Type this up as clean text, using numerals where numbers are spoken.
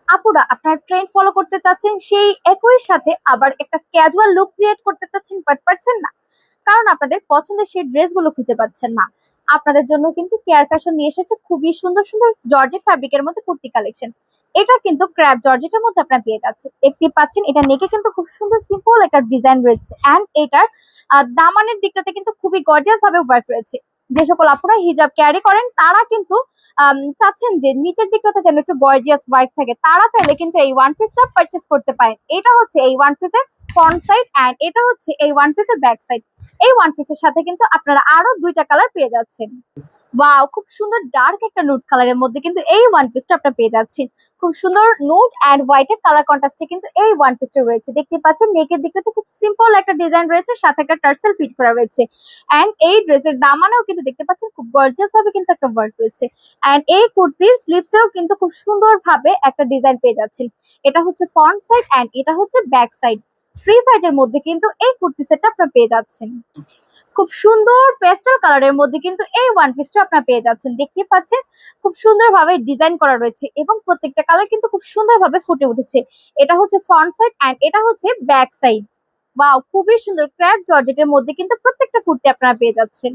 আপুরা আপনার trend follow করতে চাচ্ছেন, সেই একই সাথে আবার একটা ক্যাজুয়াল লুক ক্রিয়েট করতে চাচ্ছেন বাট পারছেন না, কারণ আপনাদের পছন্দের সেই ড্রেসগুলো খুঁজে পাচ্ছেন না। আপনাদের জন্য কিন্তু কেয়ার ফ্যাশন নিয়ে এসেছে খুবই সুন্দর সুন্দর জর্জেট ফ্যাব্রিকের মধ্যে কুর্তি কালেকশন। এটা কিন্তু ক্র্যাপ জর্জেটের মধ্যে আপনারা পেয়ে যাচ্ছেন, দেখতে পাচ্ছেন এটা নেকে কিন্তু খুব সুন্দর সিম্পল একটা ডিজাইন রয়েছে এন্ড এটার দামানের দিকটাতে কিন্তু খুবই গর্জিয়াস ভাবে ওয়ার্ক রয়েছে। যে সকল আপুরা হিজাব ক্যারি করেন তারা কিন্তু চাচ্ছেন যে নিচের দিকটাতে যেন একটু গর্জিয়াস ওয়ার্ক থাকে, তারা চাইলে কিন্তু এই ওয়ান পিসটা পারচেস করতে পারেন। এটা হচ্ছে এই ওয়ান পিসের ফ্রন্ট সাইড এন্ড এটা হচ্ছে এই ওয়ান পিসের ব্যাক সাইড। এই ওয়ান পিসের সাথে কিন্তু আপনারা আরো দুইটা কালার পেয়ে যাচ্ছেন। ওয়াও, খুব সুন্দর ডার্ক একটা নুড কালারের মধ্যে কিন্তু এই ওয়ান পিসটা আপনারা পেয়ে যাচ্ছেন। খুব সুন্দর নুড এন্ড হোয়াইটের কালার কন্ট্রাস্টে কিন্তু এই ওয়ান পিসটা রয়েছে। দেখতে পাচ্ছেন নেকের দিকটাতে খুব সিম্পল একটা ডিজাইন রয়েছে, সাথে একটা টার্সেল ফিট করা রয়েছে এন্ড এই ড্রেসের দামানেও কিন্তু দেখতে পাচ্ছেন খুব গর্জিয়াস ভাবে কিন্তু একটা ওয়ার্ক রয়েছে এন্ড এই কুর্তির স্লিভসেও কিন্তু খুব সুন্দর ভাবে একটা ডিজাইন পেয়ে যাচ্ছেন। এটা হচ্ছে ফ্রন্ট সাইড এন্ড এটা হচ্ছে ব্যাক সাইড। ফ্রি সাইজের মধ্যে কিন্তু এই কুর্তি সেটটা আপনারা পেয়ে যাচ্ছেন। খুব সুন্দর পেস্টাল কালারের মধ্যে কিন্তু এই ওয়ান পিসটা আপনারা পেয়ে যাচ্ছেন। দেখতে পাচ্ছেন খুব সুন্দরভাবে ডিজাইন করা রয়েছে এবং প্রত্যেকটা কালার কিন্তু খুব সুন্দরভাবে ফুটে উঠেছে। এটা হচ্ছে ফ্রন্ট সাইড এন্ড এটা হচ্ছে ব্যাক সাইড। ওয়াও, খুবই সুন্দর ক্র্যাপ জর্জেটের মধ্যে কিন্তু প্রত্যেকটা কুর্তি আপনারা পেয়ে যাচ্ছেন।